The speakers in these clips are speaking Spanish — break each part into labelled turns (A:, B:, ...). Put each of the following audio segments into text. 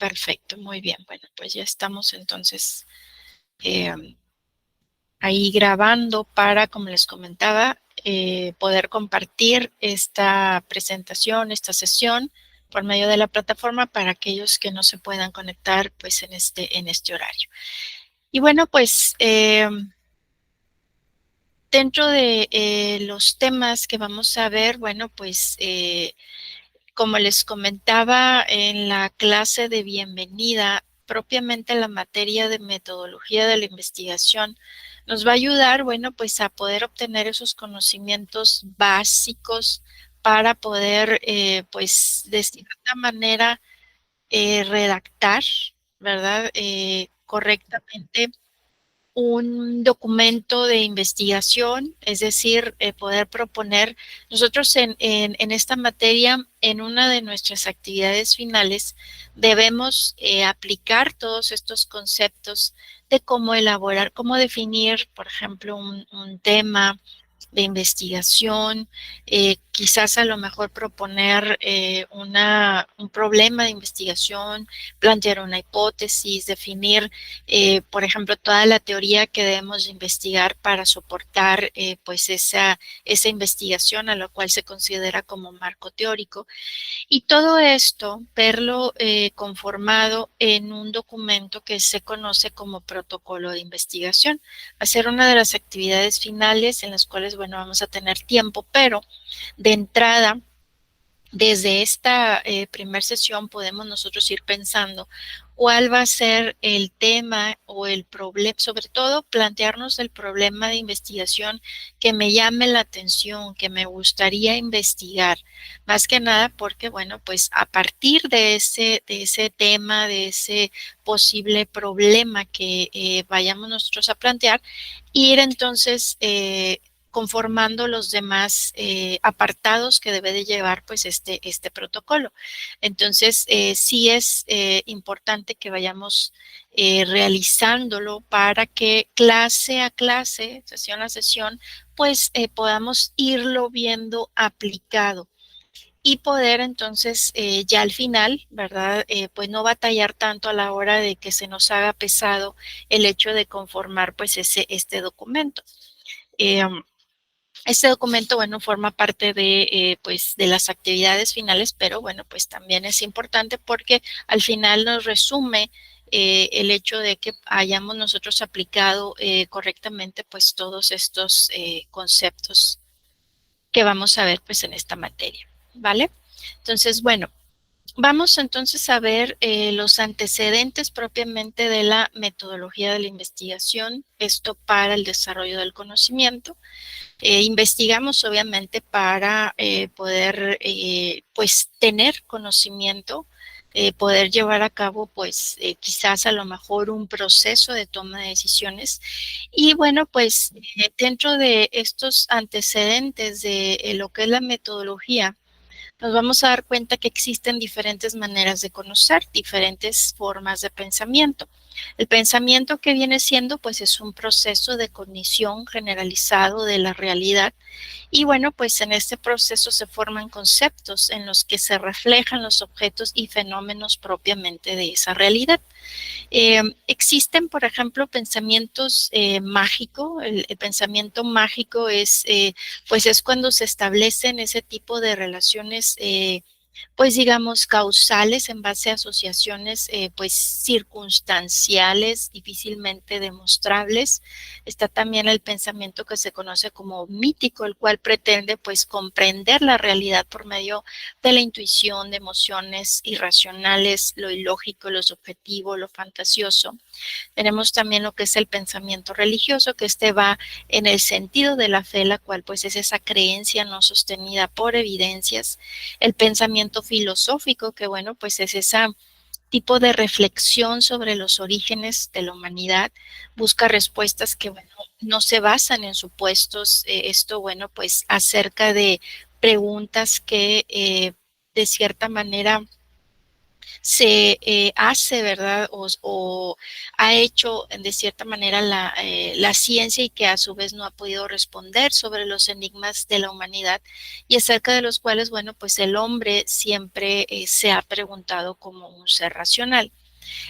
A: Perfecto, muy bien. Bueno, pues ya estamos entonces ahí grabando para, como les comentaba, poder compartir esta presentación, esta sesión por medio de la plataforma para aquellos que no se puedan conectar pues en este horario. Y bueno, pues dentro de los temas que vamos a ver, bueno, pues como les comentaba en la clase de bienvenida, propiamente la materia de metodología de la investigación nos va a ayudar, bueno, pues a poder obtener esos conocimientos básicos para poder, pues, de cierta manera, redactar, ¿verdad? Correctamente un documento de investigación, es decir, poder proponer. Nosotros en esta materia, en una de nuestras actividades finales, debemos aplicar todos estos conceptos de cómo elaborar, cómo definir, por ejemplo, un tema de investigación, quizás a lo mejor proponer un problema de investigación, plantear una hipótesis, definir por ejemplo, toda la teoría que debemos investigar para soportar pues esa investigación a la cual se considera como marco teórico. Y todo esto, verlo conformado en un documento que se conoce como protocolo de investigación. Va a ser una de las actividades finales en las cuales, bueno, vamos a tener tiempo, pero de entrada, desde esta primer sesión podemos nosotros ir pensando cuál va a ser el tema o el problema, sobre todo plantearnos el problema de investigación que me llame la atención, que me gustaría investigar, más que nada porque, bueno, pues a partir de ese tema, de ese posible problema que vayamos nosotros a plantear, ir entonces conformando los demás apartados que debe de llevar pues este protocolo. Entonces, sí es importante que vayamos realizándolo para que clase a clase, sesión a sesión, pues podamos irlo viendo aplicado y poder entonces ya al final, ¿verdad? Pues no batallar tanto a la hora de que se nos haga pesado el hecho de conformar pues este documento. Eh, este documento, bueno, forma parte de, pues, de las actividades finales, pero bueno, pues también es importante porque al final nos resume el hecho de que hayamos nosotros aplicado correctamente, pues, todos estos conceptos que vamos a ver, pues, en esta materia, ¿vale? Entonces, bueno, vamos entonces a ver los antecedentes propiamente de la metodología de la investigación, esto para el desarrollo del conocimiento. Investigamos obviamente para poder pues tener conocimiento, poder llevar a cabo pues quizás a lo mejor un proceso de toma de decisiones. Y bueno, pues dentro de estos antecedentes de lo que es la metodología, nos vamos a dar cuenta que existen diferentes maneras de conocer, diferentes formas de pensamiento. El pensamiento que viene siendo, pues, es un proceso de cognición generalizado de la realidad. Y bueno, pues en este proceso se forman conceptos en los que se reflejan los objetos y fenómenos propiamente de esa realidad. Existen, por ejemplo, pensamientos mágicos. El pensamiento mágico es, pues es cuando se establecen ese tipo de relaciones pues digamos, causales en base a asociaciones pues circunstanciales, difícilmente demostrables. Está también el pensamiento que se conoce como mítico, el cual pretende pues comprender la realidad por medio de la intuición, de emociones irracionales, lo ilógico, lo subjetivo, lo fantasioso. Tenemos también lo que es el pensamiento religioso, que este va en el sentido de la fe, la cual pues es esa creencia no sostenida por evidencias. El pensamiento filosófico, que bueno, pues es ese tipo de reflexión sobre los orígenes de la humanidad, busca respuestas que, bueno, no se basan en supuestos, esto, bueno, pues acerca de preguntas que de cierta manera se hace, ¿verdad? O ha hecho de cierta manera la ciencia y que a su vez no ha podido responder sobre los enigmas de la humanidad y acerca de los cuales, bueno, pues el hombre siempre se ha preguntado como un ser racional.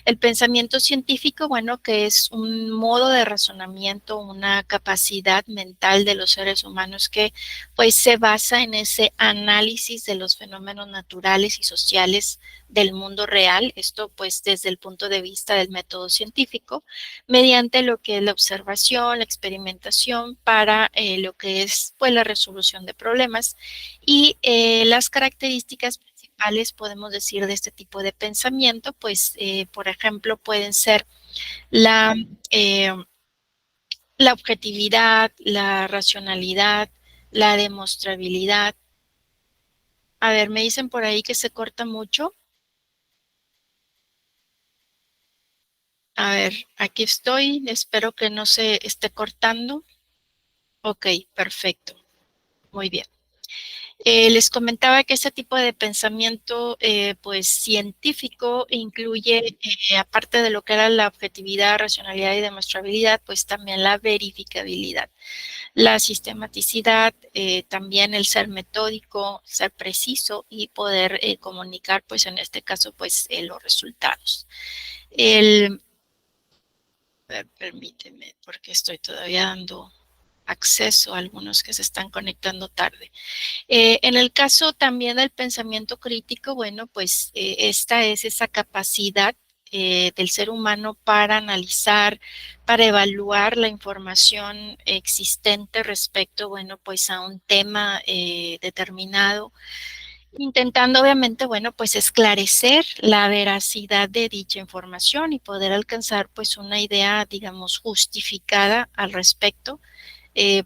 A: El pensamiento científico, bueno, que es un modo de razonamiento, una capacidad mental de los seres humanos que pues se basa en ese análisis de los fenómenos naturales y sociales del mundo real, esto pues desde el punto de vista del método científico, mediante lo que es la observación, la experimentación para lo que es pues la resolución de problemas y las características principales, podemos decir, de este tipo de pensamiento, pues, por ejemplo, pueden ser la, eh, la objetividad, la racionalidad, la demostrabilidad. A ver, me dicen por ahí que se corta mucho. A ver, aquí estoy. Espero que no se esté cortando. Ok, perfecto. Muy bien. Les comentaba que este tipo de pensamiento, pues científico, incluye, aparte de lo que era la objetividad, racionalidad y demostrabilidad, pues también la verificabilidad, la sistematicidad, también el ser metódico, ser preciso y poder comunicar, pues en este caso, pues los resultados. El, a ver, permíteme, porque estoy todavía dando acceso a algunos que se están conectando tarde. En el caso también del pensamiento crítico, bueno, pues esta es esa capacidad del ser humano para analizar, para evaluar la información existente respecto, bueno, pues a un tema determinado, intentando obviamente, bueno, pues esclarecer la veracidad de dicha información y poder alcanzar pues una idea, digamos, justificada al respecto,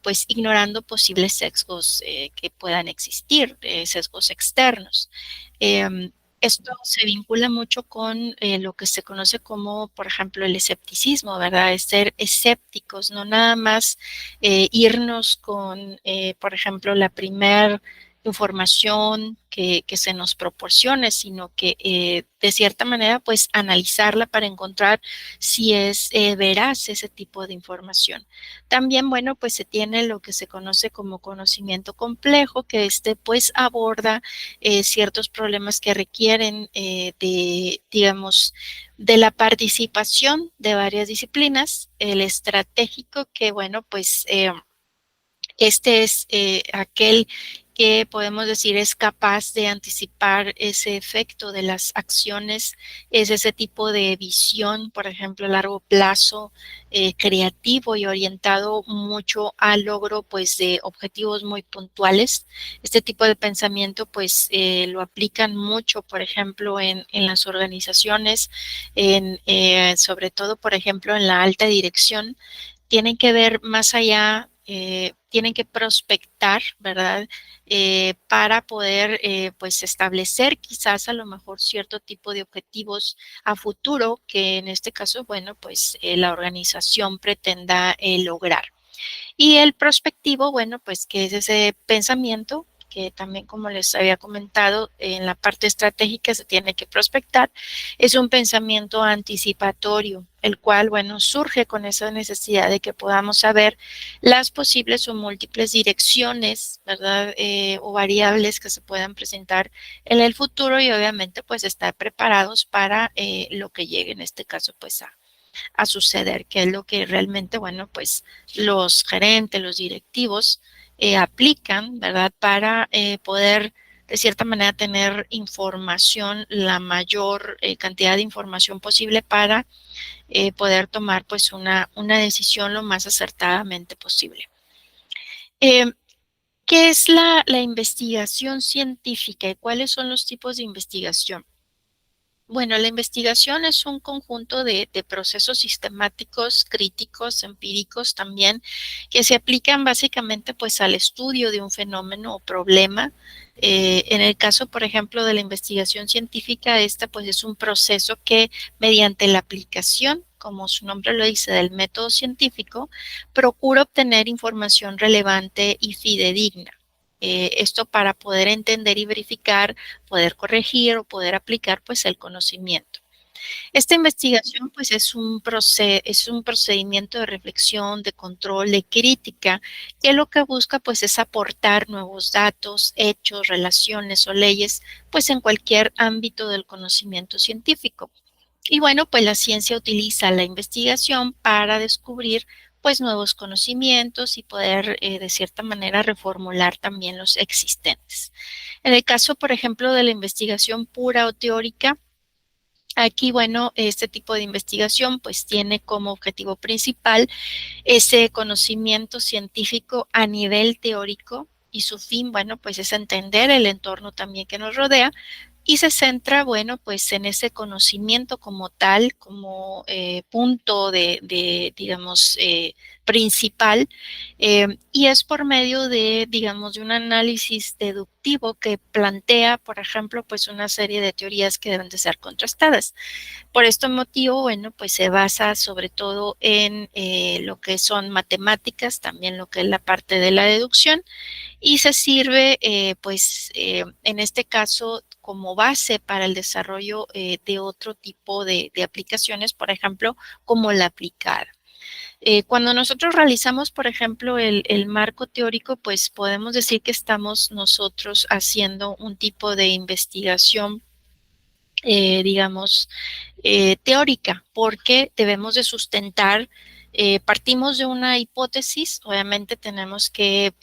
A: pues ignorando posibles sesgos que puedan existir, sesgos externos. Eh, Esto se vincula mucho con lo que se conoce como, por ejemplo, el escepticismo, ¿verdad? Es ser escépticos, no nada más irnos con, por ejemplo, la primer información que se nos proporcione, sino que de cierta manera, pues analizarla para encontrar si es veraz ese tipo de información. También, bueno, pues se tiene lo que se conoce como conocimiento complejo, que pues aborda ciertos problemas que requieren de, digamos, de la participación de varias disciplinas. El estratégico, que bueno, pues este es aquel que podemos decir es capaz de anticipar ese efecto de las acciones, es ese tipo de visión, por ejemplo, a largo plazo, creativo y orientado mucho al logro pues de objetivos muy puntuales. Este tipo de pensamiento pues lo aplican mucho, por ejemplo, en las organizaciones, sobre todo, por ejemplo, en la alta dirección, tienen que ver más allá, tienen que prospectar, ¿verdad? Para poder, pues, establecer quizás a lo mejor cierto tipo de objetivos a futuro que en este caso, bueno, pues la organización pretenda lograr. Y el prospectivo, bueno, pues que es ese pensamiento que también, como les había comentado, en la parte estratégica se tiene que prospectar, es un pensamiento anticipatorio, el cual, bueno, surge con esa necesidad de que podamos saber las posibles o múltiples direcciones, ¿verdad? O variables que se puedan presentar en el futuro y obviamente, pues, estar preparados para lo que llegue, en este caso, pues, a suceder, que es lo que realmente, bueno, pues los gerentes, los directivos aplican, ¿verdad? Para poder de cierta manera tener información, la mayor cantidad de información posible para poder tomar pues una decisión lo más acertadamente posible. Eh, ¿Qué es la investigación científica y cuáles son los tipos de investigación? Bueno, la investigación es un conjunto de procesos sistemáticos, críticos, empíricos también, que se aplican básicamente pues al estudio de un fenómeno o problema. En el caso, por ejemplo, de la investigación científica, esta pues es un proceso que mediante la aplicación, como su nombre lo dice, del método científico, procura obtener información relevante y fidedigna. Esto para poder entender y verificar, poder corregir o poder aplicar pues el conocimiento. Esta investigación, pues, es un procedimiento de reflexión, de control, de crítica, que lo que busca, pues, es aportar nuevos datos, hechos, relaciones o leyes, pues, en cualquier ámbito del conocimiento científico. Y bueno, pues, la ciencia utiliza la investigación para descubrir, pues, nuevos conocimientos y poder, de cierta manera, reformular también los existentes. En el caso, por ejemplo, de la investigación pura o teórica, aquí, bueno, este tipo de investigación pues tiene como objetivo principal ese conocimiento científico a nivel teórico y su fin, bueno, pues es entender el entorno también que nos rodea y se centra, bueno, pues en ese conocimiento como tal, como punto digamos, principal, y es por medio de, digamos, de un análisis deductivo que plantea, por ejemplo, pues una serie de teorías que deben de ser contrastadas. Por este motivo, bueno, pues se basa sobre todo en lo que son matemáticas, también lo que es la parte de la deducción, y se sirve, en este caso, como base para el desarrollo de otro tipo de aplicaciones, por ejemplo, como la aplicada. Cuando nosotros realizamos, por ejemplo, el marco teórico, pues podemos decir que estamos nosotros haciendo un tipo de investigación, digamos, teórica, porque debemos de sustentar, partimos de una hipótesis, obviamente tenemos que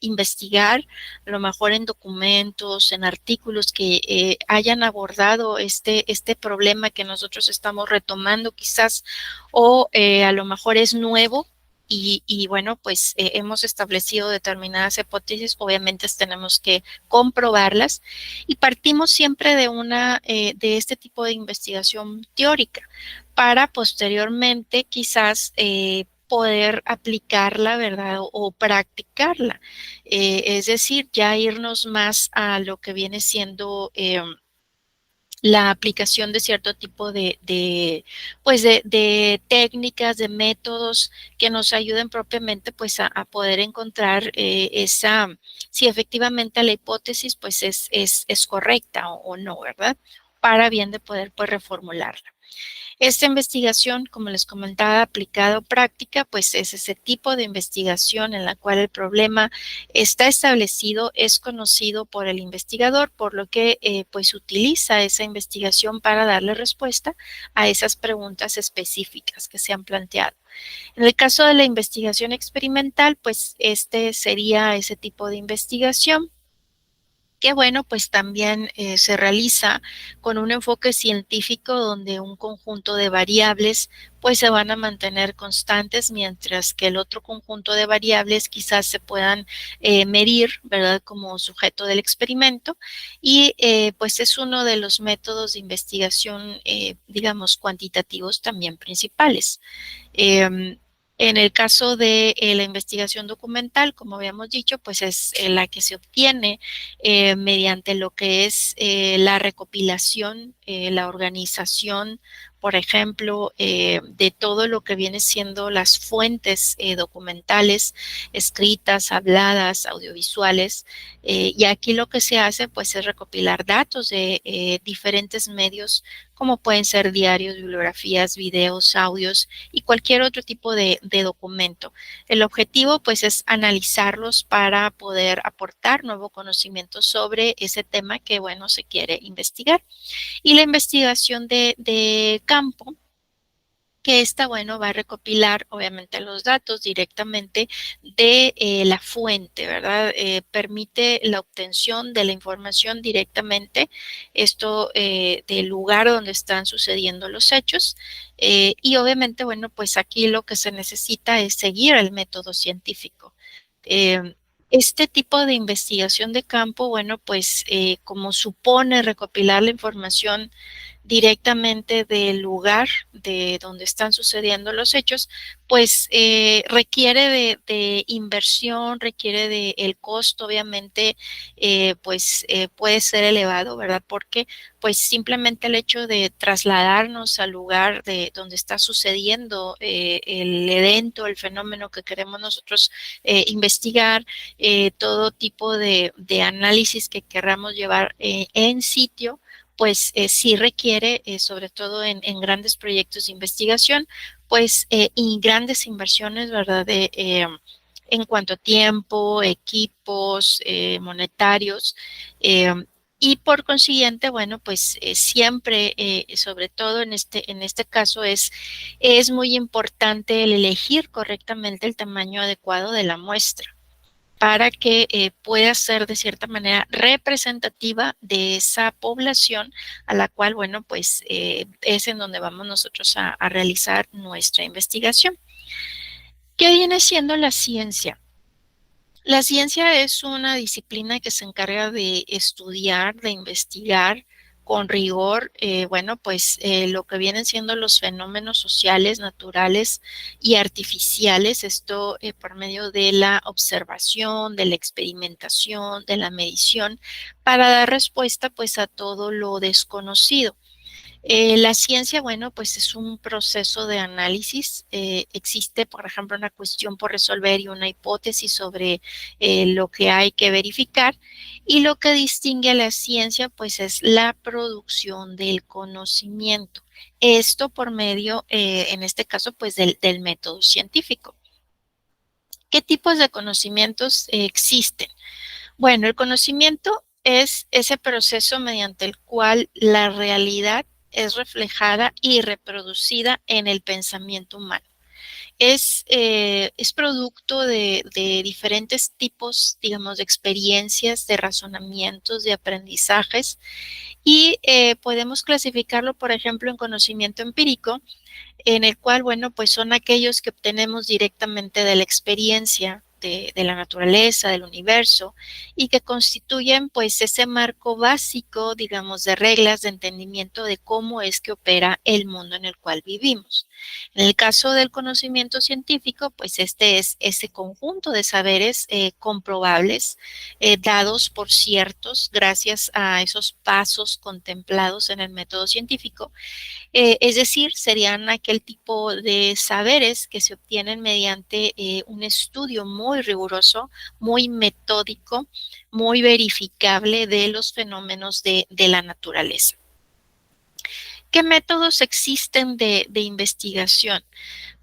A: investigar, a lo mejor en documentos, en artículos que hayan abordado este problema que nosotros estamos retomando quizás, o a lo mejor es nuevo. Bueno, pues hemos establecido determinadas hipótesis, obviamente tenemos que comprobarlas y partimos siempre de de este tipo de investigación teórica para posteriormente quizás poder aplicarla, ¿verdad? O practicarla. Es decir, ya irnos más a lo que viene siendo la aplicación de cierto tipo pues de técnicas, de métodos que nos ayuden propiamente pues a poder encontrar si efectivamente la hipótesis pues es correcta o no, ¿verdad? Para bien de poder pues reformularla. Esta investigación, como les comentaba, aplicada o práctica, pues es ese tipo de investigación en la cual el problema está establecido, es conocido por el investigador, por lo que pues utiliza esa investigación para darle respuesta a esas preguntas específicas que se han planteado. En el caso de la investigación experimental, pues este sería ese tipo de investigación que bueno, pues también se realiza con un enfoque científico donde un conjunto de variables pues se van a mantener constantes, mientras que el otro conjunto de variables quizás se puedan medir, ¿verdad? Como sujeto del experimento y pues es uno de los métodos de investigación, digamos, cuantitativos también principales. Em, en el caso de la investigación documental, como habíamos dicho, pues es la que se obtiene mediante lo que es la recopilación, la organización, por ejemplo, de todo lo que viene siendo las fuentes documentales, escritas, habladas, audiovisuales. Y aquí lo que se hace, pues, es recopilar datos de diferentes medios, como pueden ser diarios, bibliografías, videos, audios y cualquier otro tipo de documento. El objetivo pues es analizarlos para poder aportar nuevo conocimiento sobre ese tema que bueno se quiere investigar. Y la investigación de campo, que esta, bueno, va a recopilar obviamente los datos directamente de la fuente, ¿verdad? Permite la obtención de la información directamente, esto del lugar donde están sucediendo los hechos. Y obviamente, bueno, pues aquí lo que se necesita es seguir el método científico. Eh, este tipo de investigación de campo, bueno, pues como supone recopilar la información directamente del lugar de donde están sucediendo los hechos, pues requiere de inversión, requiere de el costo, obviamente, pues puede ser elevado, ¿verdad? Porque pues simplemente el hecho de trasladarnos al lugar de donde está sucediendo el evento, el fenómeno que queremos nosotros investigar, todo tipo de análisis que querramos llevar en sitio, pues sí requiere, sobre todo en grandes proyectos de investigación, pues y grandes inversiones, ¿verdad? En cuanto a tiempo, equipos, monetarios. eh, y por consiguiente, bueno, pues siempre, sobre todo en este caso, es muy importante el elegir correctamente el tamaño adecuado de la muestra para que pueda ser de cierta manera representativa de esa población a la cual, bueno, pues es en donde vamos nosotros a realizar nuestra investigación. ¿Qué viene siendo la ciencia? La ciencia es una disciplina que se encarga de estudiar, de investigar con rigor, bueno, pues lo que vienen siendo los fenómenos sociales, naturales y artificiales, esto por medio de la observación, de la experimentación, de la medición, para dar respuesta pues a todo lo desconocido. La ciencia, bueno, pues es un proceso de análisis. Existe, por ejemplo, una cuestión por resolver y una hipótesis sobre lo que hay que verificar. Y lo que distingue a la ciencia, pues es la producción del conocimiento. Esto por medio, en este caso, pues del método científico. ¿Qué tipos de conocimientos existen? Bueno, el conocimiento es ese proceso mediante el cual la realidad es reflejada y reproducida en el pensamiento humano. Es producto de diferentes tipos, digamos, de experiencias, de razonamientos, de aprendizajes y podemos clasificarlo, por ejemplo, en conocimiento empírico, en el cual, bueno, pues son aquellos que obtenemos directamente de la experiencia de la naturaleza, del universo, y que constituyen pues ese marco básico, digamos, de reglas de entendimiento de cómo es que opera el mundo en el cual vivimos. En el caso del conocimiento científico, pues este es ese conjunto de saberes comprobables, dados por ciertos gracias a esos pasos contemplados en el método científico, es decir, serían aquel tipo de saberes que se obtienen mediante un estudio muy riguroso, muy metódico, muy verificable de los fenómenos de la naturaleza. ¿Qué métodos existen de investigación?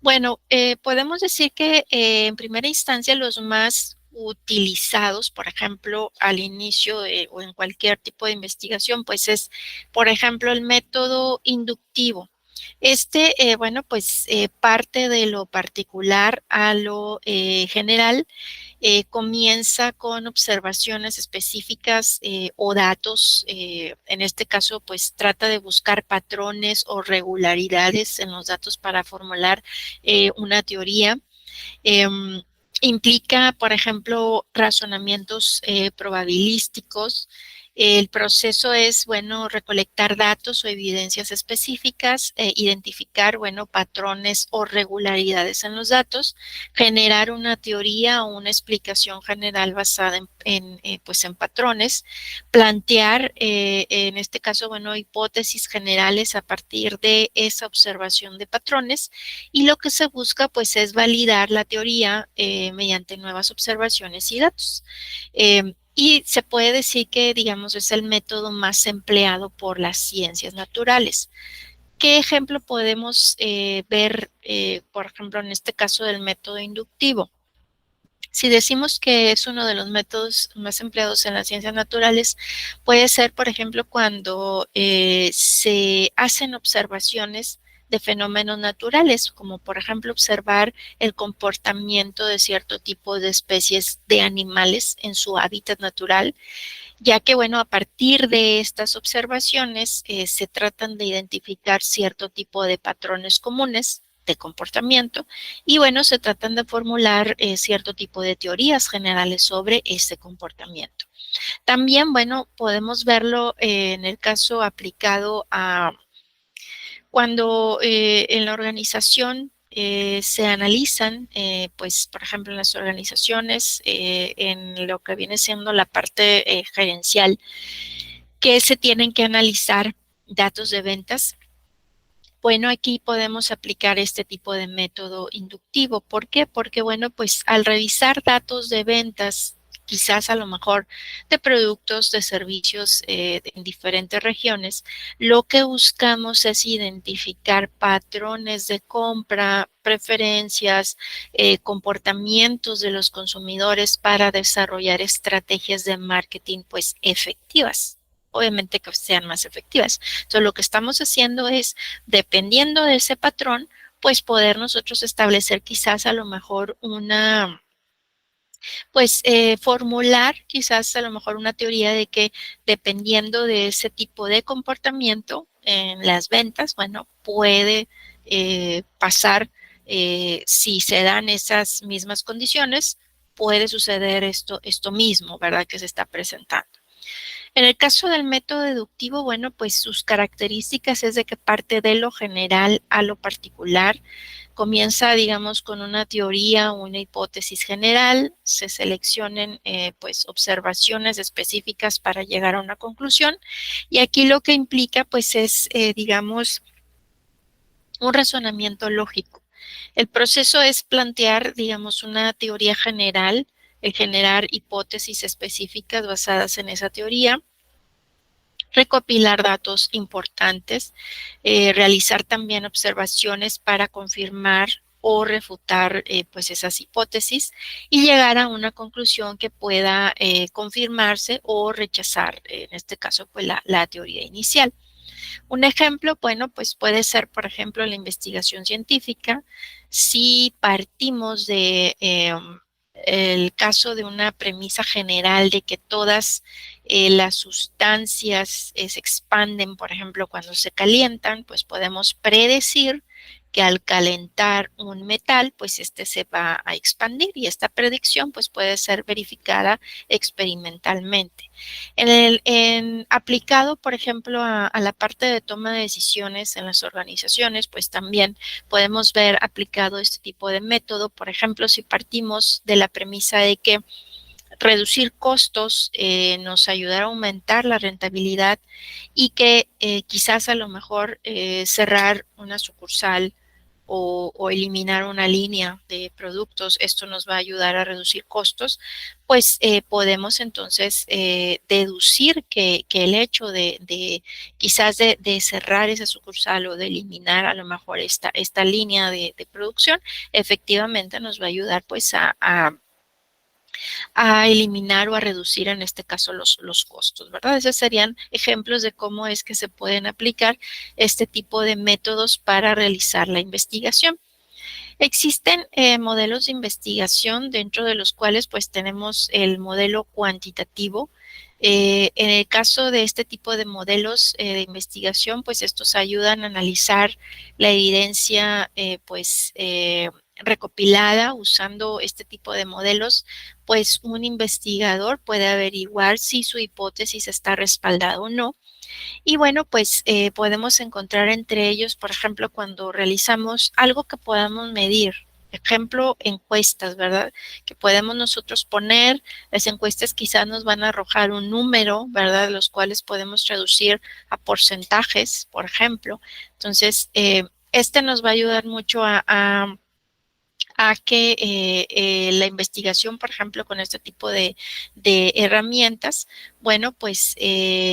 A: Bueno, podemos decir que en primera instancia los más utilizados, por ejemplo, al inicio o en cualquier tipo de investigación, pues es, por ejemplo, el método inductivo. Este, bueno, pues parte de lo particular a lo general, comienza con observaciones específicas o datos. En este caso, pues trata de buscar patrones o regularidades en los datos para formular una teoría. Em, Implica, por ejemplo, razonamientos probabilísticos. El proceso es, bueno, recolectar datos o evidencias específicas, identificar, bueno, patrones o regularidades en los datos, generar una teoría o una explicación general basada pues en patrones, plantear, en este caso, bueno, hipótesis generales a partir de esa observación de patrones, y lo que se busca pues es validar la teoría mediante nuevas observaciones y datos. Y se puede decir que, digamos, es el método más empleado por las ciencias naturales. ¿Qué ejemplo podemos ver, por ejemplo, en este caso del método inductivo? Si decimos que es uno de los métodos más empleados en las ciencias naturales, puede ser, por ejemplo, cuando se hacen observaciones de fenómenos naturales, como por ejemplo observar el comportamiento de cierto tipo de especies de animales en su hábitat natural, ya que, bueno, a partir de estas observaciones se tratan de identificar cierto tipo de patrones comunes de comportamiento y, bueno, se tratan de formular cierto tipo de teorías generales sobre ese comportamiento. También, bueno, podemos verlo en el caso aplicado Cuando en la organización se analizan, pues, por ejemplo, en las organizaciones, en lo que viene siendo la parte gerencial, que se tienen que analizar datos de ventas. Bueno, aquí podemos aplicar este tipo de método inductivo. ¿Por qué? Porque, bueno, pues al revisar datos de ventas, quizás a lo mejor de productos, de servicios en diferentes regiones, lo que buscamos es identificar patrones de compra, preferencias, comportamientos de los consumidores para desarrollar estrategias de marketing, pues, efectivas. Obviamente que sean más efectivas. Entonces, lo que estamos haciendo es, dependiendo de ese patrón, pues poder nosotros establecer quizás a lo mejor una, pues formular quizás a lo mejor una teoría de que dependiendo de ese tipo de comportamiento en las ventas, bueno, puede pasar, si se dan esas mismas condiciones, puede suceder esto mismo, ¿verdad? Que se está presentando. En el caso del método deductivo, bueno, pues sus características es de que parte de lo general a lo particular, comienza, digamos, con una teoría o una hipótesis general, se seleccionen pues observaciones específicas para llegar a una conclusión y aquí lo que implica pues es, digamos, un razonamiento lógico. El proceso es plantear, digamos, una teoría general, el generar hipótesis específicas basadas en esa teoría, recopilar datos importantes, realizar también observaciones para confirmar o refutar pues esas hipótesis y llegar a una conclusión que pueda confirmarse o rechazar, en este caso, pues la teoría inicial. Un ejemplo, bueno, pues puede ser, por ejemplo, la investigación científica. Si partimos de el caso de una premisa general de que todas las sustancias se expanden, por ejemplo, cuando se calientan, pues podemos predecir que al calentar un metal, pues este se va a expandir y esta predicción pues puede ser verificada experimentalmente. Aplicado, por ejemplo, a la parte de toma de decisiones en las organizaciones, pues también podemos ver aplicado este tipo de método. Por ejemplo, si partimos de la premisa de que reducir costos nos ayudará a aumentar la rentabilidad y que quizás a lo mejor cerrar una sucursal o eliminar una línea de productos, esto nos va a ayudar a reducir costos, pues podemos entonces deducir que el hecho de quizás de cerrar esa sucursal o de eliminar a lo mejor esta línea de producción, efectivamente nos va a ayudar pues a eliminar o a reducir en este caso los costos, ¿verdad? Esos serían ejemplos de cómo es que se pueden aplicar este tipo de métodos para realizar la investigación. Existen modelos de investigación dentro de los cuales pues tenemos el modelo cuantitativo. En el caso de este tipo de modelos de investigación, pues estos ayudan a analizar la evidencia recopilada usando este tipo de modelos, pues un investigador puede averiguar si su hipótesis está respaldada o no. Y bueno, pues podemos encontrar entre ellos, por ejemplo, cuando realizamos algo que podamos medir. Ejemplo, encuestas, ¿verdad? Que podemos nosotros poner, las encuestas quizás nos van a arrojar un número, ¿verdad? Los cuales podemos reducir a porcentajes, por ejemplo. Entonces, este nos va a ayudar mucho a que la investigación, por ejemplo, con este tipo de herramientas, bueno, pues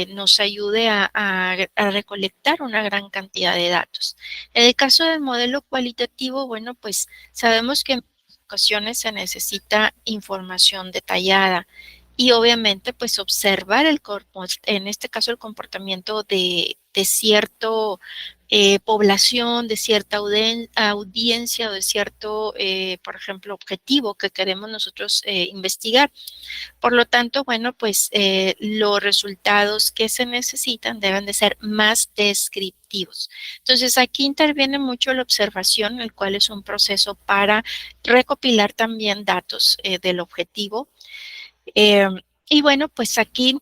A: nos ayude a recolectar una gran cantidad de datos. En el caso del modelo cualitativo, bueno, pues sabemos que en ocasiones se necesita información detallada y obviamente pues observar en este caso el comportamiento de cierto población, de cierta audiencia o de cierto, por ejemplo, objetivo que queremos nosotros investigar. Por lo tanto, bueno, pues los resultados que se necesitan deben de ser más descriptivos. Entonces, aquí interviene mucho la observación, el cual es un proceso para recopilar también datos del objetivo. Eh, y bueno, pues aquí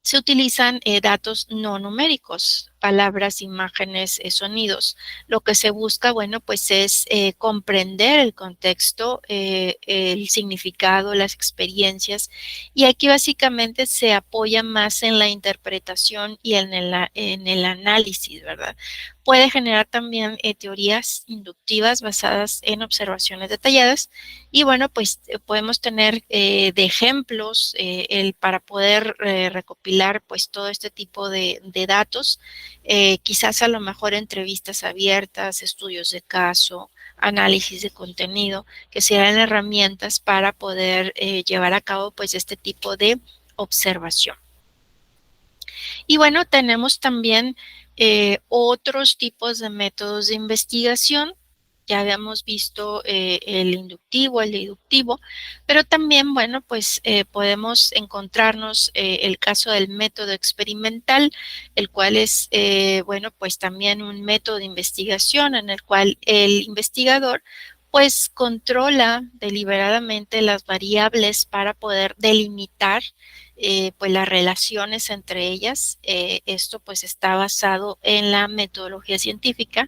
A: se utilizan datos no numéricos palabras, imágenes, sonidos. Lo que se busca, bueno, pues es comprender el contexto, el significado, las experiencias, y aquí básicamente se apoya más en la interpretación y en el análisis, ¿verdad? Puede generar también teorías inductivas basadas en observaciones detalladas y bueno, pues podemos tener de ejemplos para poder recopilar pues todo este tipo de datos, quizás a lo mejor entrevistas abiertas, estudios de caso, análisis de contenido, que sean herramientas para poder llevar a cabo pues este tipo de observación. Y bueno, tenemos también otros tipos de métodos de investigación. Ya habíamos visto el inductivo, el deductivo, pero también, bueno, pues podemos encontrarnos el caso del método experimental, el cual es, bueno, pues también un método de investigación en el cual el investigador pues controla deliberadamente las variables para poder delimitar pues las relaciones entre ellas. Esto pues está basado en la metodología científica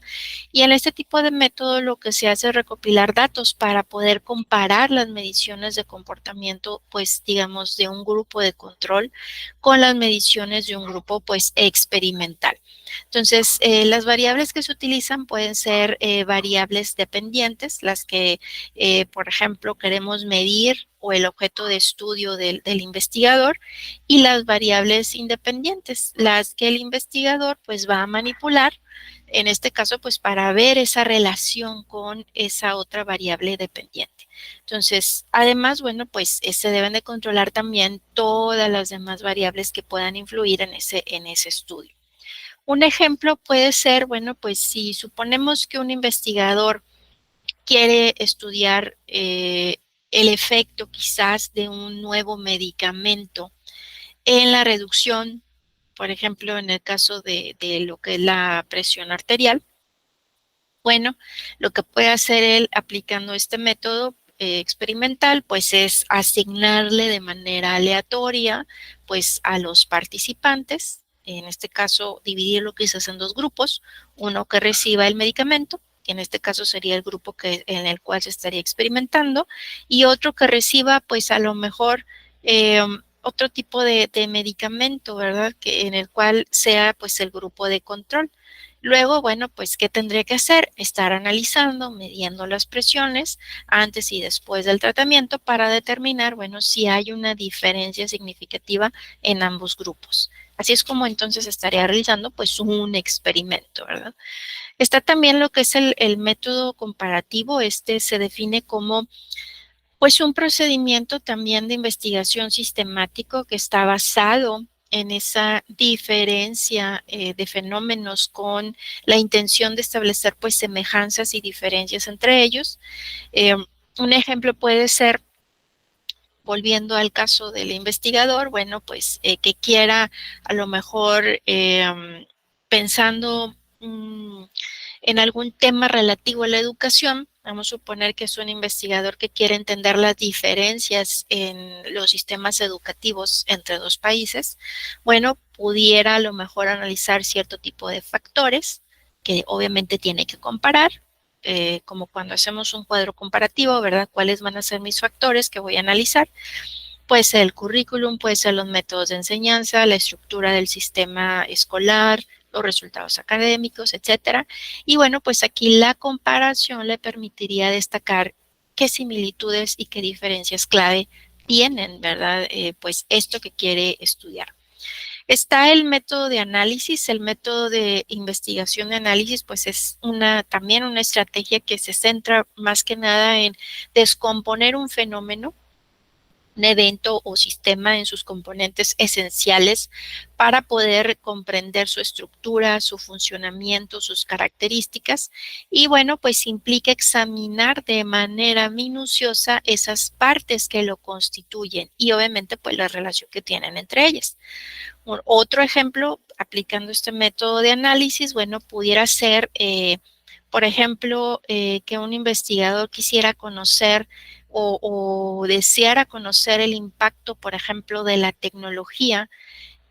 A: y en este tipo de método lo que se hace es recopilar datos para poder comparar las mediciones de comportamiento pues digamos de un grupo de control con las mediciones de un grupo pues experimental. Entonces, las variables que se utilizan pueden ser variables dependientes, las que, por ejemplo, queremos medir o el objeto de estudio del investigador, y las variables independientes, las que el investigador pues va a manipular, en este caso pues para ver esa relación con esa otra variable dependiente. Entonces, además, bueno, pues se deben de controlar también todas las demás variables que puedan influir en ese estudio. Un ejemplo puede ser, bueno, pues si suponemos que un investigador quiere estudiar el efecto quizás de un nuevo medicamento en la reducción, por ejemplo, en el caso de lo que es la presión arterial, bueno, lo que puede hacer él aplicando este método experimental, pues es asignarle de manera aleatoria, pues a los participantes, en este caso dividirlo quizás en dos grupos, uno que reciba el medicamento, que en este caso sería el grupo en el cual se estaría experimentando, y otro que reciba, pues a lo mejor otro tipo de medicamento, ¿verdad? Que en el cual sea pues el grupo de control. Luego, bueno, pues, ¿qué tendría que hacer? Estar analizando, midiendo las presiones antes y después del tratamiento para determinar, bueno, si hay una diferencia significativa en ambos grupos. Así es como entonces estaría realizando, pues, un experimento, ¿verdad? Está también lo que es el método comparativo. Este se define como pues un procedimiento también de investigación sistemático que está basado en esa diferencia de fenómenos con la intención de establecer pues semejanzas y diferencias entre ellos. Eh, un ejemplo puede ser, volviendo al caso del investigador, bueno, pues que quiera a lo mejor pensando en algún tema relativo a la educación, vamos a suponer que es un investigador que quiere entender las diferencias en los sistemas educativos entre dos países, bueno, pudiera a lo mejor analizar cierto tipo de factores que obviamente tiene que comparar, como cuando hacemos un cuadro comparativo, ¿verdad? ¿Cuáles van a ser mis factores que voy a analizar? Puede ser el currículum, puede ser los métodos de enseñanza, la estructura del sistema escolar, los resultados académicos, etcétera. Y bueno, pues aquí la comparación le permitiría destacar qué similitudes y qué diferencias clave tienen, ¿verdad? Pues esto que quiere estudiar. Está el método de análisis, el método de investigación de análisis, pues es también una estrategia que se centra más que nada en descomponer un fenómeno, un evento o sistema en sus componentes esenciales para poder comprender su estructura, su funcionamiento, sus características y bueno, pues implica examinar de manera minuciosa esas partes que lo constituyen y obviamente pues la relación que tienen entre ellas. Otro ejemplo, aplicando este método de análisis, bueno, pudiera ser, por ejemplo, que un investigador quisiera conocer o deseara conocer el impacto, por ejemplo, de la tecnología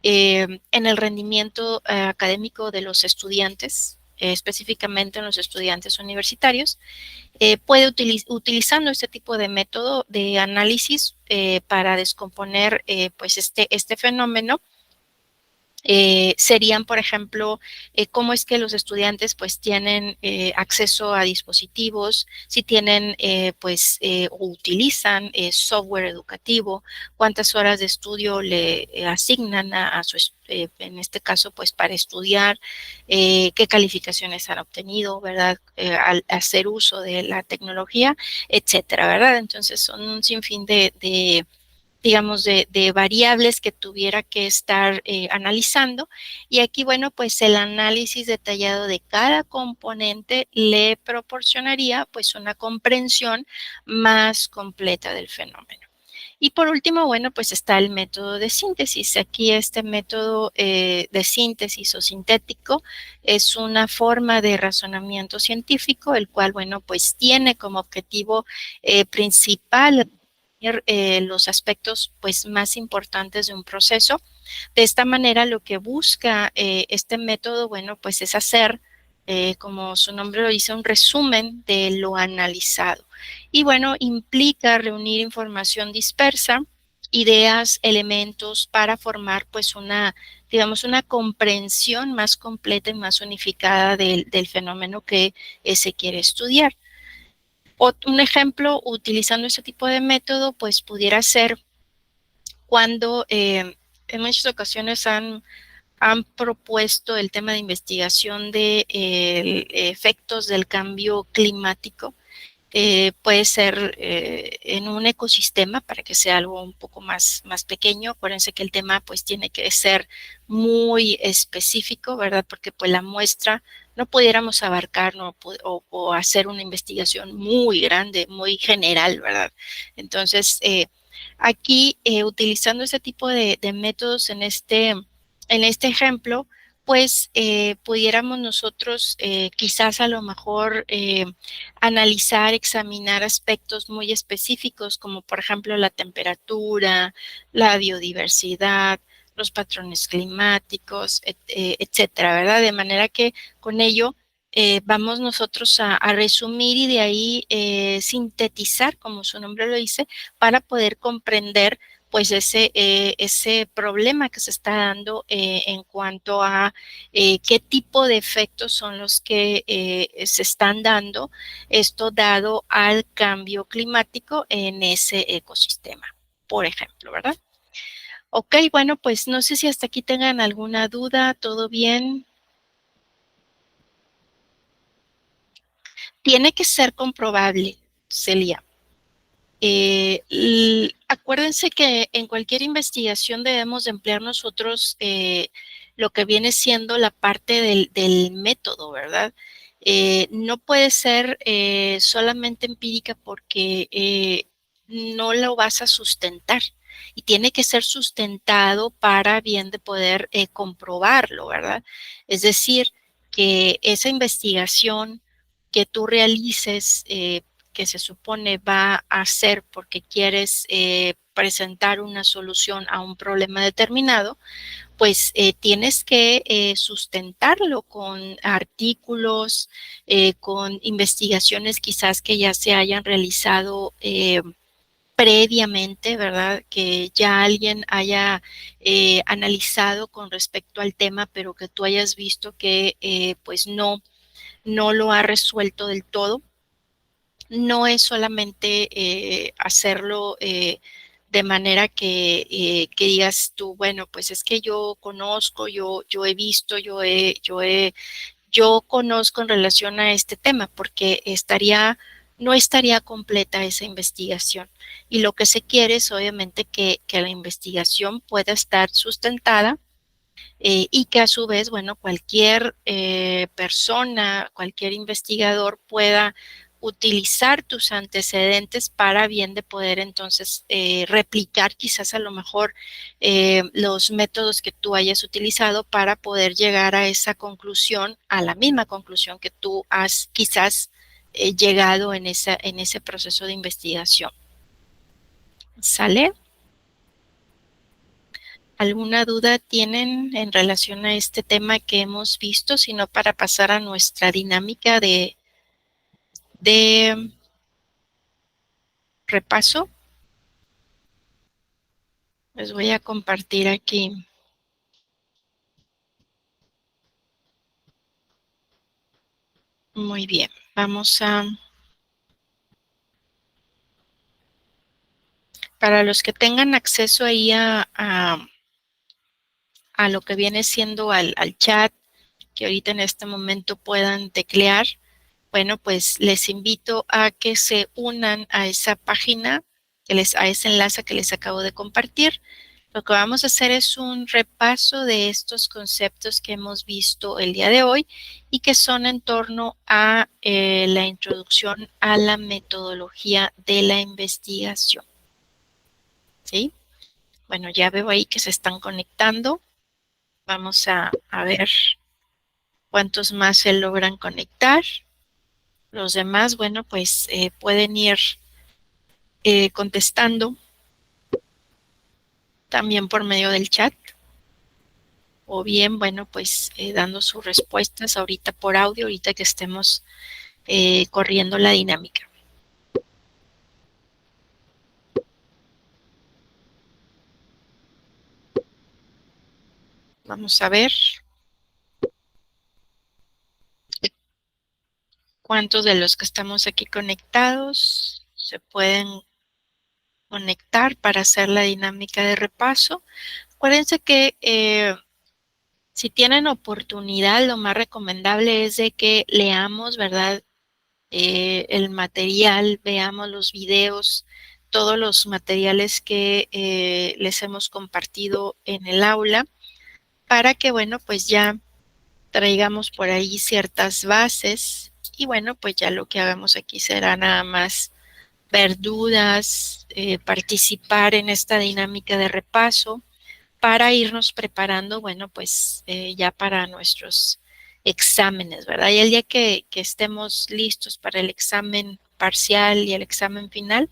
A: en el rendimiento académico de los estudiantes, específicamente en los estudiantes universitarios. Puede utilizando este tipo de método de análisis para descomponer pues este fenómeno. Serían, por ejemplo, cómo es que los estudiantes pues tienen acceso a dispositivos, si tienen pues o utilizan software educativo, cuántas horas de estudio le asignan a su en este caso pues para estudiar, qué calificaciones han obtenido, ¿verdad? Al hacer uso de la tecnología, etcétera, ¿verdad? Entonces son un sinfín de digamos, de variables que tuviera que estar analizando. Y aquí, bueno, pues el análisis detallado de cada componente le proporcionaría pues una comprensión más completa del fenómeno. Y por último, bueno, pues está el método de síntesis. Aquí este método de síntesis o sintético es una forma de razonamiento científico, el cual, bueno, pues tiene como objetivo principal los aspectos pues más importantes de un proceso. De esta manera lo que busca este método, bueno, pues es hacer, como su nombre lo dice, un resumen de lo analizado. Y bueno, implica reunir información dispersa, ideas, elementos para formar pues una, digamos, una comprensión más completa y más unificada del fenómeno que se quiere estudiar. Un ejemplo, utilizando este tipo de método, pues pudiera ser cuando en muchas ocasiones han propuesto el tema de investigación de efectos del cambio climático. Puede ser en un ecosistema para que sea algo un poco más pequeño. Acuérdense que el tema pues tiene que ser muy específico, ¿verdad? Porque pues la muestra no pudiéramos abarcar no, o hacer una investigación muy grande, muy general, ¿verdad? Entonces, aquí utilizando ese tipo de métodos en este ejemplo, pues pudiéramos nosotros quizás a lo mejor analizar, examinar aspectos muy específicos como por ejemplo la temperatura, la biodiversidad, los patrones climáticos, etcétera, ¿verdad? De manera que con ello vamos nosotros a resumir y de ahí sintetizar, como su nombre lo dice, para poder comprender pues ese problema que se está dando en cuanto a qué tipo de efectos son los que se están dando, esto dado al cambio climático en ese ecosistema, por ejemplo, ¿verdad? Ok, bueno, pues no sé si hasta aquí tengan alguna duda, ¿todo bien? Tiene que ser comprobable, Celia. Acuérdense que en cualquier investigación debemos de emplear nosotros lo que viene siendo la parte del método, ¿verdad? No puede ser solamente empírica porque no lo vas a sustentar y tiene que ser sustentado para bien de poder comprobarlo, ¿verdad? Es decir, que esa investigación que tú realices que se supone va a hacer porque quieres presentar una solución a un problema determinado, pues tienes que sustentarlo con artículos, con investigaciones quizás que ya se hayan realizado previamente, ¿verdad? Que ya alguien haya analizado con respecto al tema, pero que tú hayas visto que pues no lo ha resuelto del todo. No es solamente hacerlo de manera que digas tú, bueno, pues es que yo conozco, yo he visto, yo conozco en relación a este tema, porque no estaría completa esa investigación. Y lo que se quiere es obviamente que la investigación pueda estar sustentada y que a su vez, bueno, cualquier persona, cualquier investigador pueda utilizar tus antecedentes para bien de poder entonces replicar quizás a lo mejor los métodos que tú hayas utilizado para poder llegar a esa conclusión, a la misma conclusión que tú has quizás llegado en ese proceso de investigación. ¿Sale? ¿Alguna duda tienen en relación a este tema que hemos visto, sino para pasar a nuestra dinámica de repaso? Les voy a compartir aquí. Muy bien, vamos a... Para los que tengan acceso ahí a lo que viene siendo al chat, que ahorita en este momento puedan teclear, bueno, pues les invito a que se unan a esa página, a ese enlace que les acabo de compartir. Lo que vamos a hacer es un repaso de estos conceptos que hemos visto el día de hoy y que son en torno a la introducción a la metodología de la investigación. ¿Sí? Bueno, ya veo ahí que se están conectando. Vamos a ver cuántos más se logran conectar. Los demás, bueno, pues pueden ir contestando también por medio del chat o bien, bueno, pues dando sus respuestas ahorita por audio, ahorita que estemos corriendo la dinámica. Vamos a ver cuántos de los que estamos aquí conectados se pueden conectar para hacer la dinámica de repaso. Acuérdense que si tienen oportunidad, lo más recomendable es de que leamos, ¿verdad? El material, veamos los videos, todos los materiales que les hemos compartido en el aula, para que, bueno, pues ya traigamos por ahí ciertas bases y, bueno, pues ya lo que hagamos aquí será nada más ver dudas, participar en esta dinámica de repaso para irnos preparando, bueno, pues ya para nuestros exámenes, ¿verdad? Y el día que estemos listos para el examen parcial y el examen final,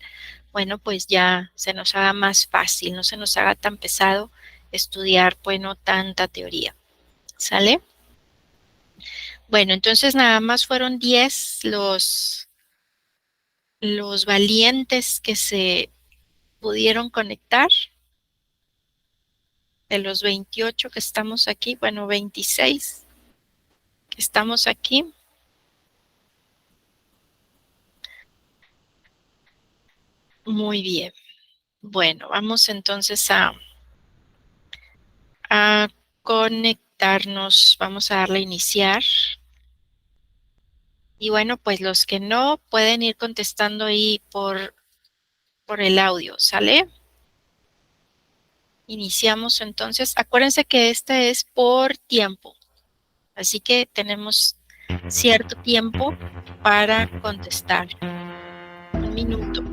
A: bueno, pues ya se nos haga más fácil, no se nos haga tan pesado estudiar, bueno, tanta teoría. ¿Sale? Bueno, entonces nada más fueron 10 los valientes que se pudieron conectar. De los 28 que estamos aquí, bueno, 26 que estamos aquí. Muy bien. Bueno, vamos entonces a conectarnos. Vamos a darle a iniciar. Y bueno, pues los que no pueden ir contestando ahí por el audio, ¿sale? Iniciamos entonces. Acuérdense que este es por tiempo. Así que tenemos cierto tiempo para contestar. Un minuto.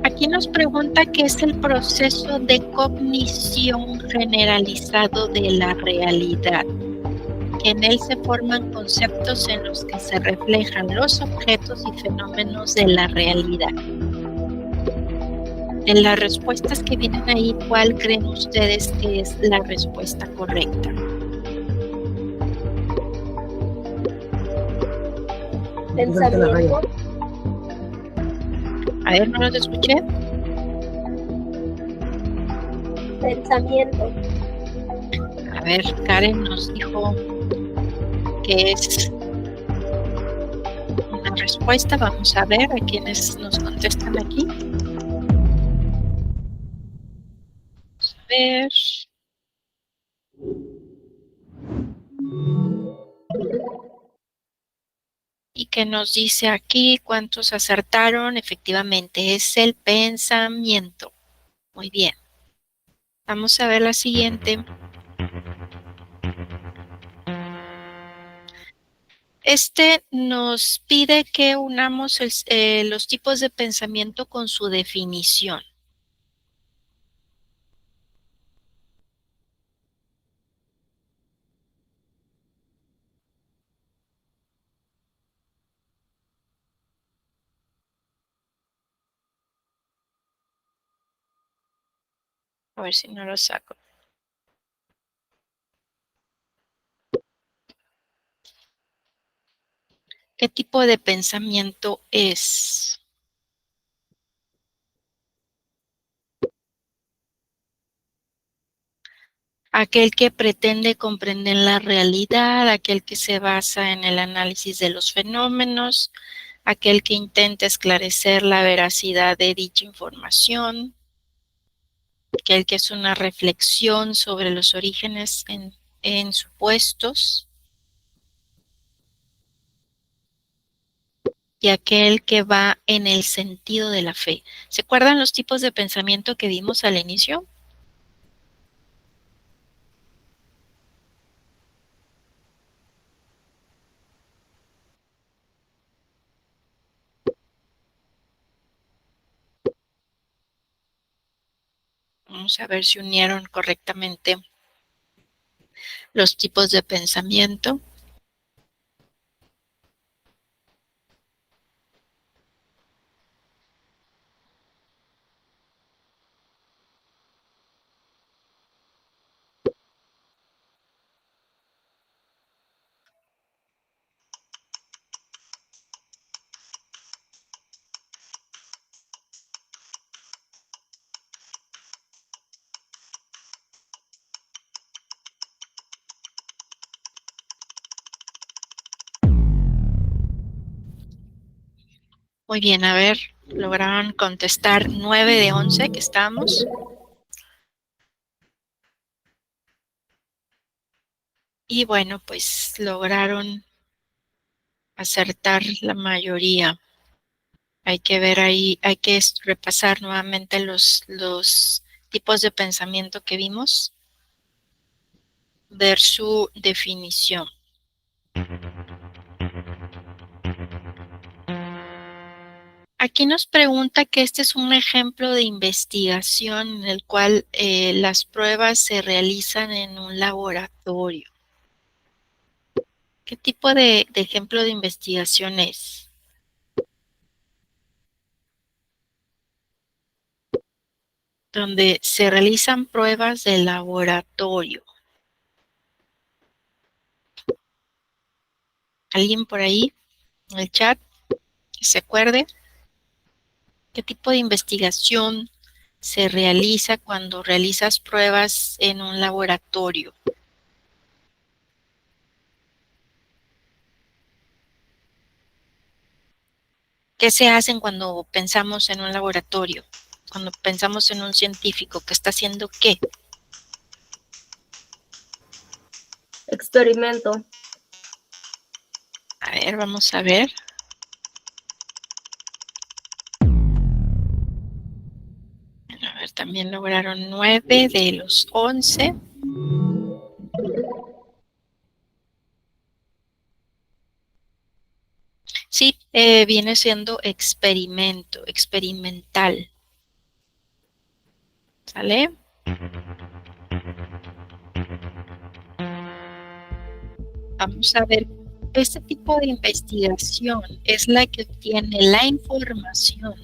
A: Aquí nos pregunta qué es el proceso de cognición generalizado de la realidad. Que en él se forman conceptos en los que se reflejan los objetos y fenómenos de la realidad. De las respuestas que vienen ahí, ¿cuál creen ustedes que es la respuesta correcta?
B: Pensamiento.
A: A ver, no los escuché.
B: Pensamiento.
A: A ver, Karen nos dijo que es una respuesta. Vamos a ver a quienes nos contestan aquí. Vamos a ver. Y que nos dice aquí cuántos acertaron. Efectivamente, es el pensamiento. Muy bien. Vamos a ver la siguiente. Este nos pide que unamos los tipos de pensamiento con su definición. A ver si no lo saco. ¿Qué tipo de pensamiento es? Aquel que pretende comprender la realidad, aquel que se basa en el análisis de los fenómenos, aquel que intenta esclarecer la veracidad de dicha información, aquel que es una reflexión sobre los orígenes en supuestos, y aquel que va en el sentido de la fe. ¿Se acuerdan los tipos de pensamiento que vimos al inicio? Vamos a ver si unieron correctamente los tipos de pensamiento. Muy bien, a ver, lograron contestar 9 de 11 que estamos. Y bueno, pues lograron acertar la mayoría. Hay que ver ahí, hay que repasar nuevamente los tipos de pensamiento que vimos, ver su definición. Aquí nos pregunta que este es un ejemplo de investigación en el cual las pruebas se realizan en un laboratorio. ¿Qué tipo de ejemplo de investigación es? Donde se realizan pruebas de laboratorio. ¿Alguien por ahí en el chat que se acuerde? ¿Qué tipo de investigación se realiza cuando realizas pruebas en un laboratorio? ¿Qué se hacen cuando pensamos en un laboratorio? Cuando pensamos en un científico que está haciendo qué?
B: Experimento.
A: A ver, vamos a ver. A ver, también lograron 9 de los 11. Sí, viene siendo experimento, experimental. ¿Sale? Vamos a ver, este tipo de investigación es la que obtiene la información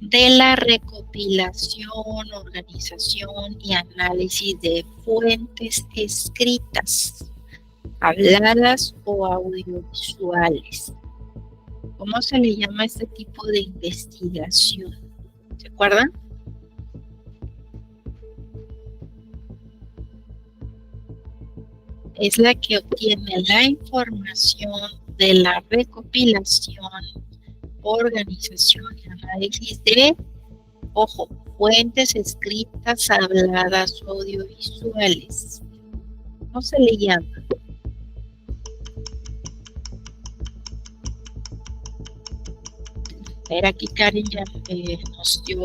A: de la recopilación, organización y análisis de fuentes escritas, habladas o audiovisuales. ¿Cómo se le llama a este tipo de investigación? ¿Se acuerdan? Es la que obtiene la información de la recopilación, organización y análisis de, ojo, fuentes escritas, habladas, audiovisuales. ¿Cómo se le llama? A ver, aquí Karen ya nos dio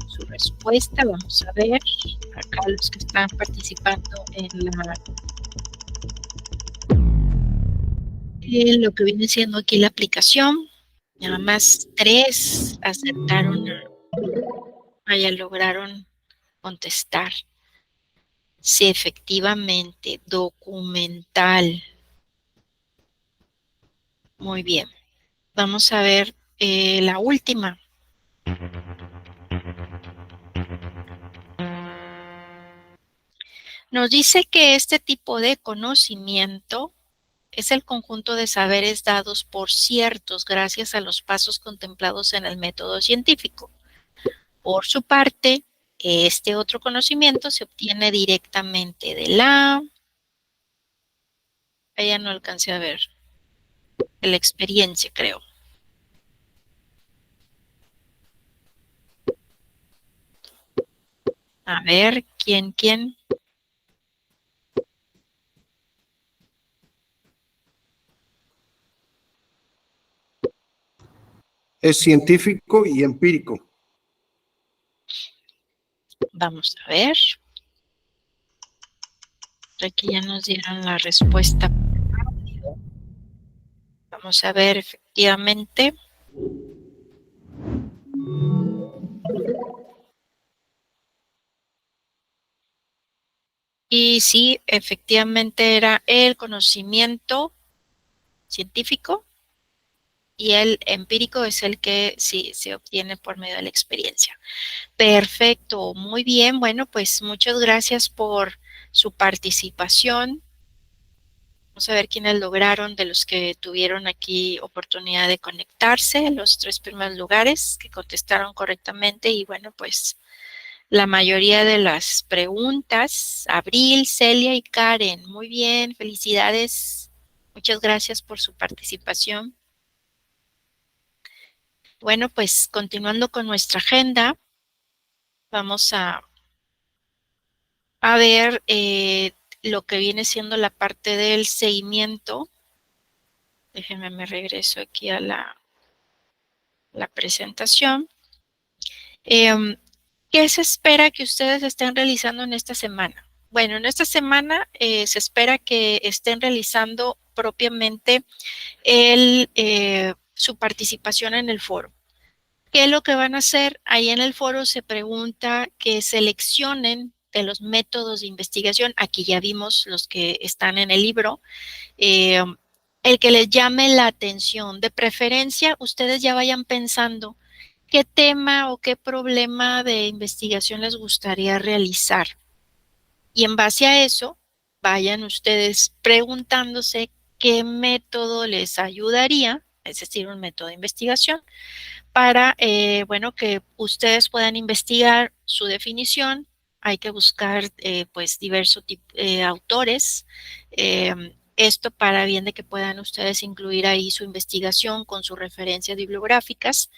A: su respuesta. Vamos a ver acá los que están participando en lo que viene siendo aquí la aplicación. Nada más 3 acertaron, lograron contestar. Sí, efectivamente, documental. Muy bien. Vamos a ver la última. Nos dice que este tipo de conocimiento es el conjunto de saberes dados por ciertos gracias a los pasos contemplados en el método científico. Por su parte, este otro conocimiento se obtiene directamente de ya no alcancé a ver, de la experiencia, creo. A ver, ¿quién?
C: Es científico y empírico.
A: Vamos a ver. Aquí ya nos dieron la respuesta. Vamos a ver, efectivamente. Y sí, efectivamente era el conocimiento científico y el empírico es el que sí se obtiene por medio de la experiencia. Perfecto, muy bien. Bueno, pues muchas gracias por su participación. Vamos a ver quiénes lograron de los que tuvieron aquí oportunidad de conectarse, los 3 primeros lugares que contestaron correctamente y bueno, pues la mayoría de las preguntas, Abril, Celia y Karen. Muy bien, felicidades. Muchas gracias por su participación. Bueno, pues continuando con nuestra agenda, vamos a ver lo que viene siendo la parte del seguimiento. Déjenme, me regreso aquí a la presentación. ¿Qué se espera que ustedes estén realizando en esta semana? Bueno, en esta semana se espera que estén realizando propiamente su participación en el foro. ¿Qué es lo que van a hacer? Ahí en el foro se pregunta que seleccionen de los métodos de investigación. Aquí ya vimos los que están en el libro. El que les llame la atención. De preferencia, ustedes ya vayan pensando qué tema o qué problema de investigación les gustaría realizar. Y en base a eso, vayan ustedes preguntándose qué método les ayudaría, es decir, un método de investigación, para, bueno, que ustedes puedan investigar su definición. Hay que buscar, pues, diversos autores. Esto para bien de que puedan ustedes incluir ahí su investigación con sus referencias bibliográficas.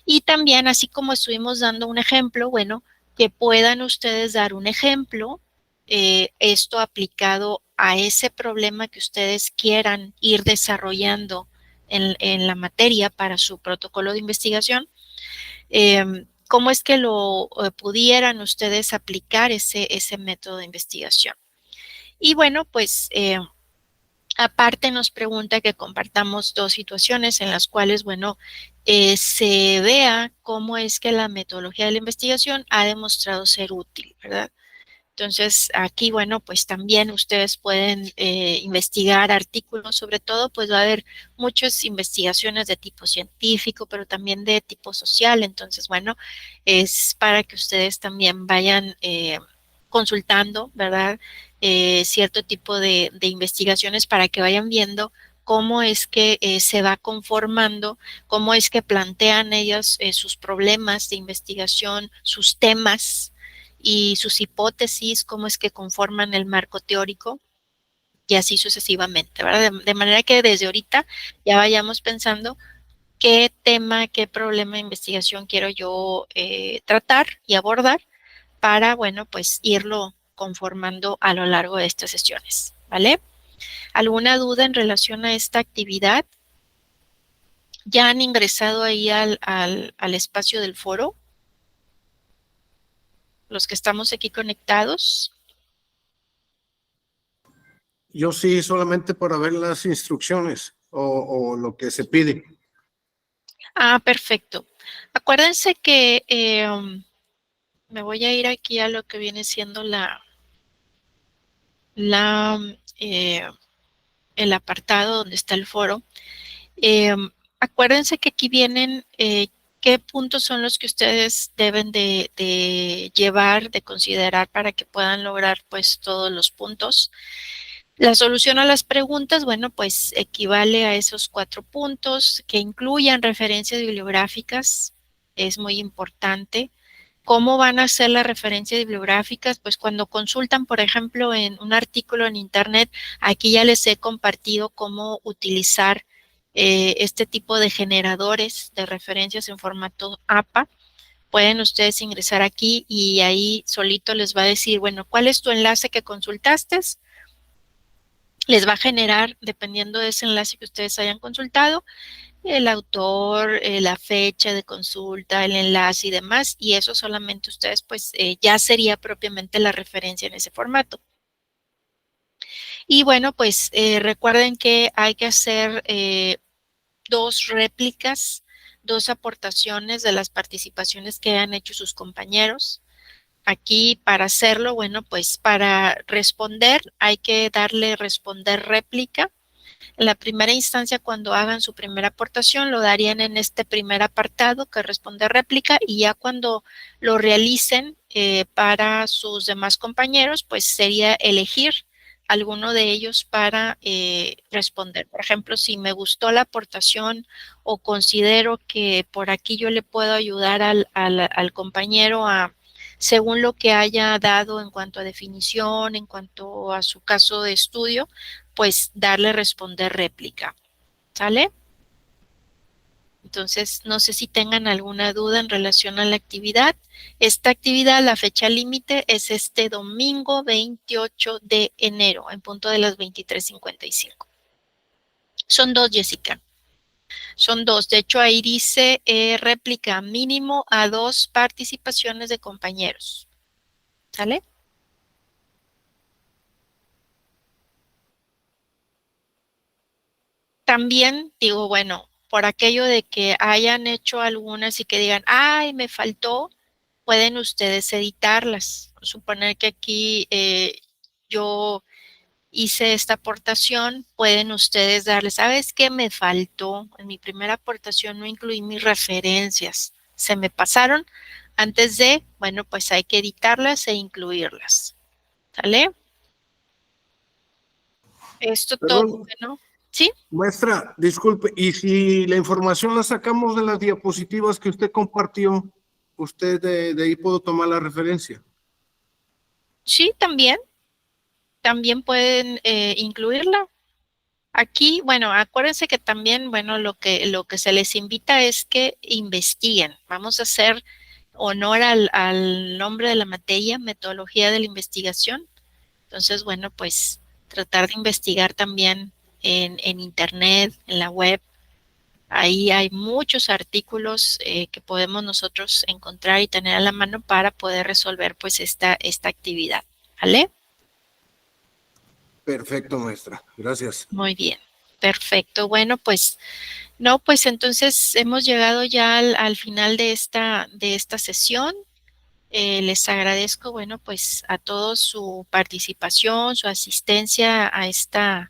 A: Y también, así como estuvimos dando un ejemplo, bueno, que puedan ustedes dar un ejemplo, esto aplicado a ese problema que ustedes quieran ir desarrollando en la materia para su protocolo de investigación. ¿Cómo es que lo pudieran ustedes aplicar ese método de investigación? Y bueno, pues aparte nos pregunta que compartamos 2 situaciones en las cuales, bueno, se vea cómo es que la metodología de la investigación ha demostrado ser útil, ¿verdad? Entonces, aquí, bueno, pues también ustedes pueden investigar artículos, sobre todo, pues va a haber muchas investigaciones de tipo científico, pero también de tipo social. Entonces, bueno, es para que ustedes también vayan consultando, ¿verdad? Cierto tipo de investigaciones para que vayan viendo cómo es que se va conformando, cómo es que plantean ellos sus problemas de investigación, sus temas y sus hipótesis, cómo es que conforman el marco teórico y así sucesivamente, ¿verdad? De manera que desde ahorita ya vayamos pensando qué tema, qué problema de investigación quiero yo tratar y abordar para, bueno, pues irlo conformando a lo largo de estas sesiones, ¿vale? ¿Alguna duda en relación a esta actividad? ¿Ya han ingresado ahí al espacio del foro? Los que estamos aquí conectados.
C: Yo sí, solamente para ver las instrucciones o lo que se pide.
A: Ah, perfecto. Acuérdense que me voy a ir aquí a lo que viene siendo el apartado donde está el foro. Acuérdense que aquí vienen qué qué puntos son los que ustedes deben de llevar, de considerar para que puedan lograr pues todos los puntos. La solución a las preguntas, bueno, pues equivale a esos 4 puntos que incluyan referencias bibliográficas, es muy importante. ¿Cómo van a hacer las referencias bibliográficas? Pues cuando consultan, por ejemplo, en un artículo en Internet, aquí ya les he compartido cómo utilizar este tipo de generadores de referencias en formato APA. Pueden ustedes ingresar aquí y ahí solito les va a decir, bueno, ¿cuál es tu enlace que consultaste? Les va a generar, dependiendo de ese enlace que ustedes hayan consultado, el autor, la fecha de consulta, el enlace y demás, y eso solamente ustedes pues ya sería propiamente la referencia en ese formato. Y bueno, pues recuerden que hay que hacer 2 réplicas, 2 aportaciones de las participaciones que han hecho sus compañeros. Aquí para hacerlo, bueno, pues para responder hay que darle responder réplica. En la primera instancia, cuando hagan su primera aportación, lo darían en este primer apartado que responde réplica, y ya cuando lo realicen para sus demás compañeros, pues sería elegir alguno de ellos para responder. Por ejemplo, si me gustó la aportación o considero que por aquí yo le puedo ayudar al compañero a, según lo que haya dado en cuanto a definición, en cuanto a su caso de estudio, pues darle responder réplica, ¿sale? Entonces, no sé si tengan alguna duda en relación a la actividad. Esta actividad, la fecha límite es este domingo 28 de enero, en punto de las 23:55. Son 2, Jessica. Son 2. De hecho, ahí dice réplica mínimo a 2 participaciones de compañeros. ¿Sale? También digo, bueno, por aquello de que hayan hecho algunas y que digan, ay, me faltó, pueden ustedes editarlas. Suponer que aquí yo hice esta aportación, pueden ustedes darle, ¿sabes qué me faltó? En mi primera aportación no incluí mis referencias, se me pasaron antes de, bueno, pues hay que editarlas e incluirlas. ¿Sale? Esto todo,
C: Perdón,
A: bueno, ¿sí?
C: maestra, disculpe, y si la información la sacamos de las diapositivas que usted compartió, usted de ahí puedo tomar la referencia.
A: Sí, también pueden incluirla. Aquí, bueno, acuérdense que también, bueno, lo que se les invita es que investiguen. Vamos a hacer honor al nombre de la materia, metodología de la investigación. Entonces, bueno, pues tratar de investigar también en Internet, en la web. Ahí hay muchos artículos que podemos nosotros encontrar y tener a la mano para poder resolver pues esta actividad. ¿Vale?
C: Perfecto, maestra. Gracias.
A: Muy bien. Perfecto. Bueno, pues no, pues entonces hemos llegado ya al final de esta sesión. Les agradezco, bueno, pues a todos su participación, su asistencia a esta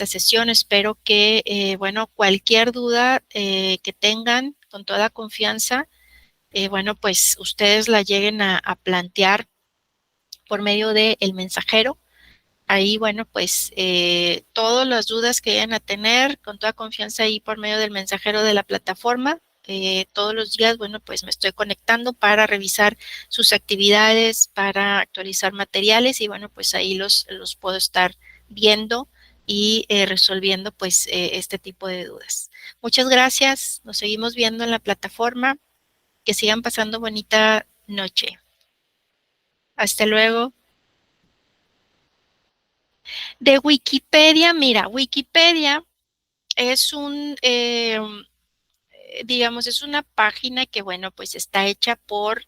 A: sesión. Espero que, bueno, cualquier duda que tengan, con toda confianza, bueno, pues ustedes la lleguen a plantear por medio del mensajero. Ahí, bueno, pues todas las dudas que vayan a tener, con toda confianza ahí por medio del mensajero de la plataforma. Todos los días, bueno, pues me estoy conectando para revisar sus actividades, para actualizar materiales y bueno, pues ahí los puedo estar viendo y resolviendo pues este tipo de dudas. Muchas gracias, nos seguimos viendo en la plataforma. Que sigan pasando bonita noche. Hasta luego. De Wikipedia, mira, Wikipedia es digamos, es una página que, bueno, pues está hecha por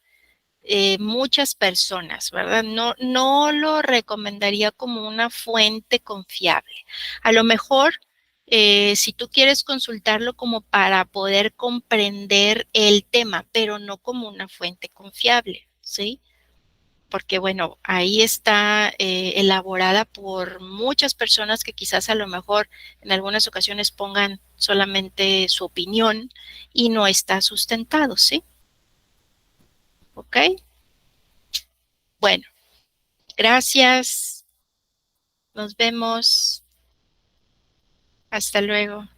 A: muchas personas, ¿verdad? No lo recomendaría como una fuente confiable. A lo mejor, si tú quieres consultarlo como para poder comprender el tema, pero no como una fuente confiable, ¿sí? porque bueno, ahí está elaborada por muchas personas que quizás a lo mejor en algunas ocasiones pongan solamente su opinión y no está sustentado, ¿sí? ¿Ok? Bueno, gracias. Nos vemos. Hasta luego.